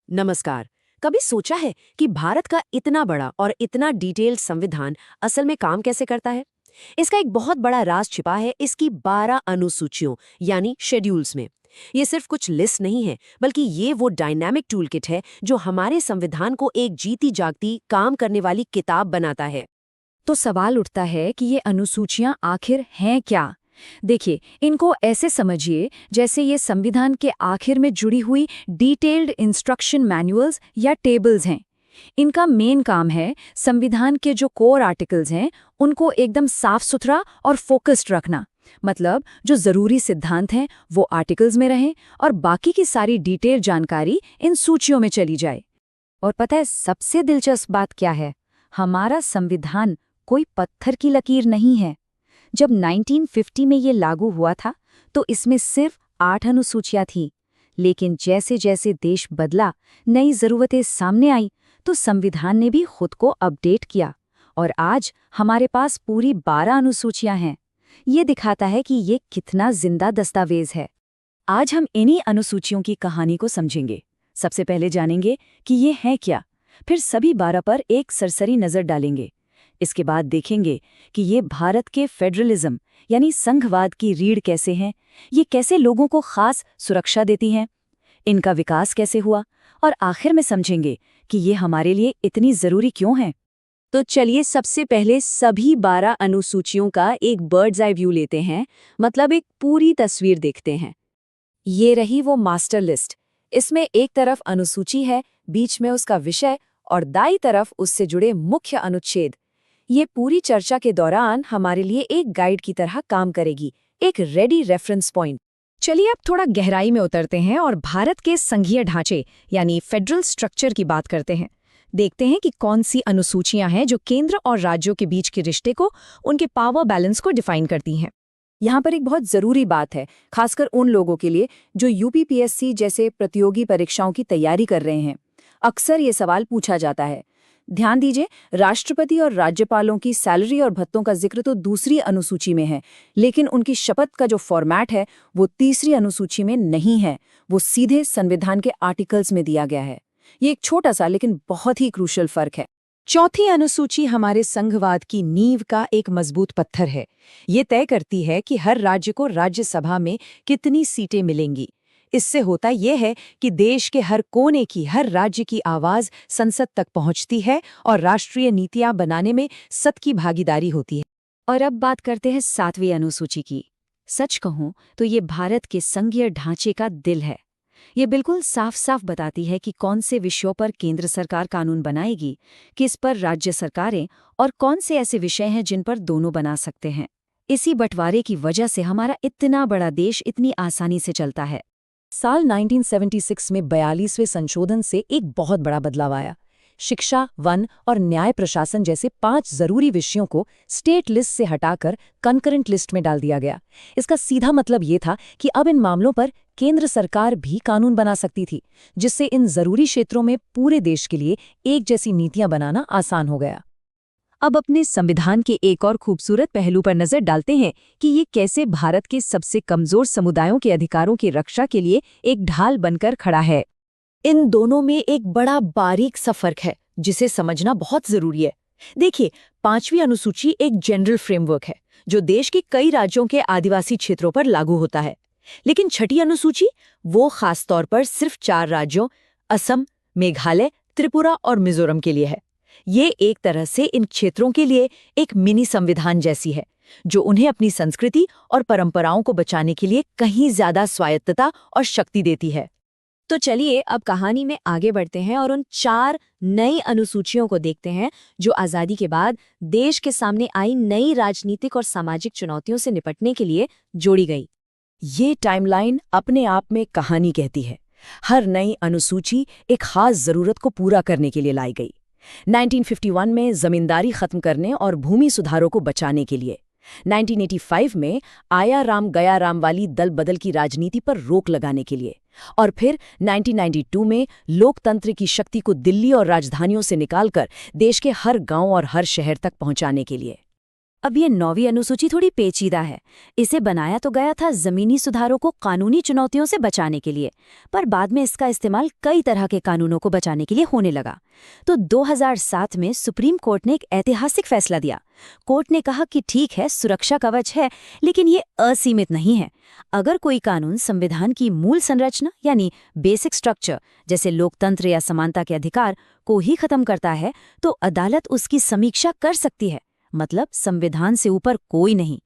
नमस्कार। कभी सोचा है कि भारत का इतना बड़ा और इतना डिटेल्ड संविधान असल में काम कैसे करता है? इसका एक बहुत बड़ा राज छिपा है इसकी 12 अनुसूचियों यानी शेड्यूल्स में। ये सिर्फ कुछ लिस्ट नहीं है, बल्कि ये वो डायनामिक टूलकिट है जो हमारे संविधान को एक जीती जागती काम करने वाली किताब बनाता है। तो सवाल उठता है कि ये अनुसूचियां आखिर हैं क्या? देखिए, इनको ऐसे समझिए जैसे ये संविधान के आखिर में जुड़ी हुई डिटेल्ड इंस्ट्रक्शन मैनुअल्स या टेबल्स हैं। इनका मेन काम है संविधान के जो कोर आर्टिकल्स हैं उनको एकदम साफ सुथरा और फोकस्ड रखना। मतलब जो जरूरी सिद्धांत हैं वो आर्टिकल्स में रहें और बाकी की सारी डिटेल जानकारी इन सूचियों में चली जाए। और पता है सबसे दिलचस्प बात क्या है? हमारा संविधान कोई पत्थर की लकीर नहीं है। जब 1950 में ये लागू हुआ था तो इसमें सिर्फ 8 अनुसूचियां थीं, लेकिन जैसे जैसे देश बदला, नई ज़रूरतें सामने आई तो संविधान ने भी खुद को अपडेट किया और आज हमारे पास पूरी 12 अनुसूचियां हैं। ये दिखाता है कि ये कितना जिंदा दस्तावेज है। आज हम इन्हीं अनुसूचियों की कहानी को समझेंगे। सबसे पहले जानेंगे कि ये हैं क्या, फिर सभी 12 पर एक सरसरी नज़र डालेंगे। इसके बाद देखेंगे कि ये भारत के फेडरलिज्म यानी संघवाद की रीढ़ कैसे हैं, ये कैसे लोगों को खास सुरक्षा देती हैं, इनका विकास कैसे हुआ और आखिर में समझेंगे कि ये हमारे लिए इतनी ज़रूरी क्यों हैं। तो चलिए सबसे पहले सभी 12 अनुसूचियों का एक बर्ड्स आई व्यू लेते हैं, मतलब एक पूरी तस्वीर देखते हैं। ये रही वो मास्टर लिस्ट। इसमें एक तरफ अनुसूची है, बीच में उसका विषय और दाईं तरफ उससे जुड़े मुख्य अनुच्छेद। ये पूरी चर्चा के दौरान हमारे लिए एक गाइड की तरह काम करेगी, एक रेडी रेफरेंस पॉइंट। चलिए अब थोड़ा गहराई में उतरते हैं और भारत के संघीय ढांचे यानी फेडरल स्ट्रक्चर की बात करते हैं। देखते हैं कि कौन सी अनुसूचियां हैं जो केंद्र और राज्यों के बीच के रिश्ते को, उनके पावर बैलेंस को डिफाइन करती हैं। यहाँ पर एक बहुत ज़रूरी बात है, खासकर उन लोगों के लिए जो यूपीपीएससी जैसे प्रतियोगी परीक्षाओं की तैयारी कर रहे हैं। अक्सर ये सवाल पूछा जाता है। ध्यान दीजिए, राष्ट्रपति और राज्यपालों की सैलरी और भत्तों का जिक्र तो दूसरी अनुसूची में है, लेकिन उनकी शपथ का जो फॉर्मेट है वो तीसरी अनुसूची में नहीं है। वो सीधे संविधान के आर्टिकल्स में दिया गया है। ये एक छोटा सा लेकिन बहुत ही क्रूशल फर्क है। चौथी अनुसूची हमारे संघवाद की नींव का एक मजबूत पत्थर है। ये तय करती है कि हर राज्य को राज्यसभा में कितनी सीटें मिलेंगी। इससे होता यह है कि देश के हर कोने की, हर राज्य की आवाज संसद तक पहुंचती है और राष्ट्रीय नीतियां बनाने में सबकी भागीदारी होती है। और अब बात करते हैं 7वीं अनुसूची की। सच कहूं तो ये भारत के संघीय ढांचे का दिल है। ये बिल्कुल साफ साफ बताती है कि कौन से विषयों पर केंद्र सरकार कानून बनाएगी, किस पर राज्य सरकारें, और कौन से ऐसे विषय हैं जिन पर दोनों बना सकते हैं। इसी बंटवारे की वजह से हमारा इतना बड़ा देश इतनी आसानी से चलता है। साल 1976 में 42वें संशोधन से एक बहुत बड़ा बदलाव आया। शिक्षा, वन और न्याय प्रशासन जैसे 5 जरूरी विषयों को स्टेट लिस्ट से हटाकर कंकरेंट लिस्ट में डाल दिया गया। इसका सीधा मतलब ये था कि अब इन मामलों पर केंद्र सरकार भी कानून बना सकती थी, जिससे इन जरूरी क्षेत्रों में पूरे देश के लिए एक जैसी नीतियां बनाना आसान हो गया। अब अपने संविधान के एक और खूबसूरत पहलू पर नजर डालते हैं कि ये कैसे भारत के सबसे कमजोर समुदायों के अधिकारों की रक्षा के लिए एक ढाल बनकर खड़ा है। इन दोनों में एक बड़ा बारीक सा फर्क है जिसे समझना बहुत जरूरी है। देखिए, 5वीं अनुसूची एक जनरल फ्रेमवर्क है जो देश के कई राज्यों के आदिवासी क्षेत्रों पर लागू होता है, लेकिन 6ठी अनुसूची वो खास तौर पर सिर्फ 4 राज्यों असम, मेघालय, त्रिपुरा और मिजोरम के लिए है। ये एक तरह से इन क्षेत्रों के लिए एक मिनी संविधान जैसी है, जो उन्हें अपनी संस्कृति और परंपराओं को बचाने के लिए कहीं ज्यादा स्वायत्तता और शक्ति देती है। तो चलिए अब कहानी में आगे बढ़ते हैं और उन 4 नई अनुसूचियों को देखते हैं जो आज़ादी के बाद देश के सामने आई नई राजनीतिक और सामाजिक चुनौतियों से निपटने के लिए जोड़ी गई। ये टाइमलाइन अपने आप में कहानी कहती है। हर नई अनुसूची एक खास जरूरत को पूरा करने के लिए लाई गई। 1951 में जमींदारी खत्म करने और भूमि सुधारों को बचाने के लिए, 1985 में आया राम गया राम वाली दल बदल की राजनीति पर रोक लगाने के लिए, और फिर 1992 में लोकतंत्र की शक्ति को दिल्ली और राजधानियों से निकालकर देश के हर गांव और हर शहर तक पहुंचाने के लिए। अब ये 9वीं अनुसूची थोड़ी पेचीदा है। इसे बनाया तो गया था जमीनी सुधारों को कानूनी चुनौतियों से बचाने के लिए, पर बाद में इसका इस्तेमाल कई तरह के कानूनों को बचाने के लिए होने लगा। तो 2007 में सुप्रीम कोर्ट ने एक ऐतिहासिक फैसला दिया। कोर्ट ने कहा कि ठीक है, सुरक्षा कवच है, लेकिन ये असीमित नहीं है। अगर कोई कानून संविधान की मूल संरचना यानी बेसिक स्ट्रक्चर जैसे लोकतंत्र या समानता के अधिकार को ही खत्म करता है, तो अदालत उसकी समीक्षा कर सकती है। मतलब संविधान से ऊपर कोई नहीं।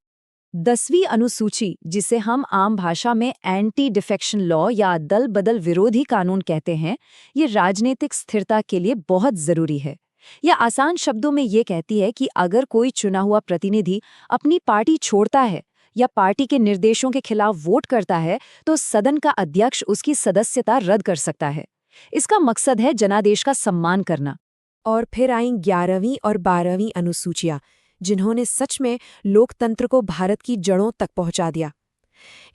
10वीं अनुसूची, जिसे हम आम भाषा में एंटी डिफेक्शन लॉ या दल बदल विरोधी कानून कहते हैं, ये राजनीतिक स्थिरता के लिए बहुत जरूरी है। यह आसान शब्दों में ये कहती है कि अगर कोई चुना हुआ प्रतिनिधि अपनी पार्टी छोड़ता है या पार्टी के निर्देशों के खिलाफ वोट करता है, तो सदन का अध्यक्ष उसकी सदस्यता रद्द कर सकता है। इसका मकसद है जनादेश का सम्मान करना। और फिर आई 11वीं और 12वीं अनुसूचियां, जिन्होंने सच में लोकतंत्र को भारत की जड़ों तक पहुंचा दिया।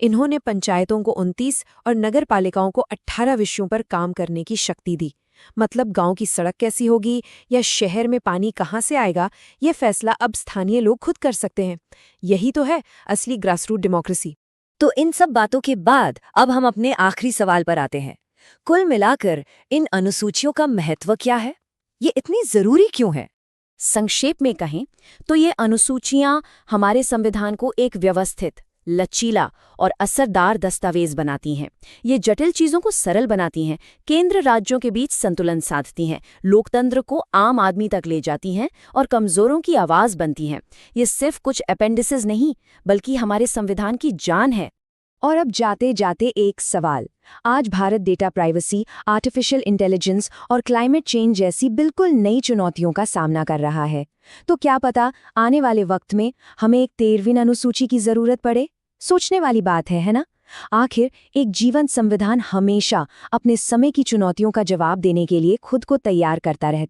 इन्होंने पंचायतों को 29 और नगरपालिकाओं को 18 विषयों पर काम करने की शक्ति दी। मतलब गांव की सड़क कैसी होगी या शहर में पानी कहाँ से आएगा, यह फैसला अब स्थानीय लोग खुद कर सकते हैं। यही तो है असली ग्रासरूट डेमोक्रेसी। तो इन सब बातों के बाद अब हम अपने आखिरी सवाल पर आते हैं। कुल मिलाकर इन अनुसूचियों का महत्व क्या है? ये इतनी जरूरी क्यों है? संक्षेप में कहें तो ये अनुसूचियां हमारे संविधान को एक व्यवस्थित, लचीला और असरदार दस्तावेज बनाती हैं। ये जटिल चीजों को सरल बनाती हैं, केंद्र राज्यों के बीच संतुलन साधती हैं, लोकतंत्र को आम आदमी तक ले जाती हैं और कमजोरों की आवाज बनती हैं। ये सिर्फ कुछ अपेंडिसेस नहीं, बल्कि हमारे संविधान की जान है। और अब जाते जाते एक सवाल। आज Bharat data privacy, artificial intelligence और क्लाइमेट चेंज जैसी बिल्कुल नई चुनौतियों का सामना कर रहा है। तो क्या पता आने वाले वक्त में हमें एक 13वीं अनुसूची की जरूरत पड़े? सोचने वाली बात है ना? आखिर एक जीवंत संविधान हमेशा अपने समय की चुनौतियों का जवाब देने के लिए खुद को तैयार करता रहता है।